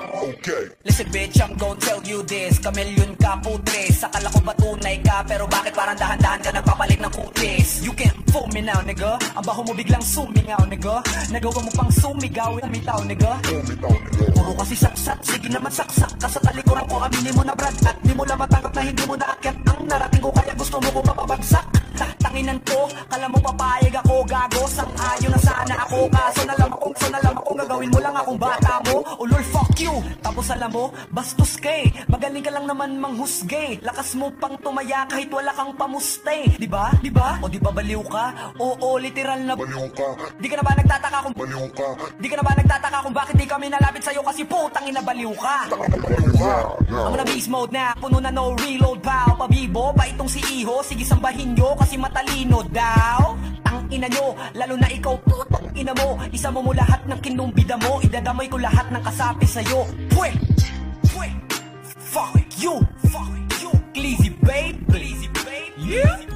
Okay. Listen bitch, I'm gon' tell you this. Kamilyon ka putres, akala ko ba tunay ka, pero bakit parang dahan-dahan ka nagpapalit ng kutis? You can't fool me now nigga, ang baho mo biglang sumingaw nigga. Nagawa mo pang sumigaw, umitaw nigga. Puro kasi saksat, sige naman saksak ka sa talikuran ko, aminin mo na brad. At di mo lang matanggap na hindi mo naakyat ang narating ko, kaya gusto mo ko mapabagsak. Tanginan ko, kala mo papayag ako, gago. Sang-ayon na sana ako, kaso nalam akong gagawin mo lang akong bata mo. O lol, fuck you. Tapos alam mo, bastos kay, magaling ka lang naman manghusgay. Lakas mo pang tumaya kahit wala kang pamustay. Diba? Diba? O di ba baliw ka? Oo, literal na Baliw ka. Di ka na ba nagtataka kung Baliw ka. Di ka na ba nagtataka kung bakit di kami nalapit sa'yo? Kasi putang ina baliw ka. Baliw ka. Ako na beast mode na, puno na no reload pa. O pabibo, ba itong si Iho? Sige sambahin nyo kasi matalino daw. Ang ina nyo, lalo na ikaw putang ina mo. Isa mo lahat ng kinumbida mo, idadamay ko lahat ng kasapi sa'yo. Pwek! Pwek! Fuck you! Fuck you! Glizzy babe! Glizzy babe! Yeah!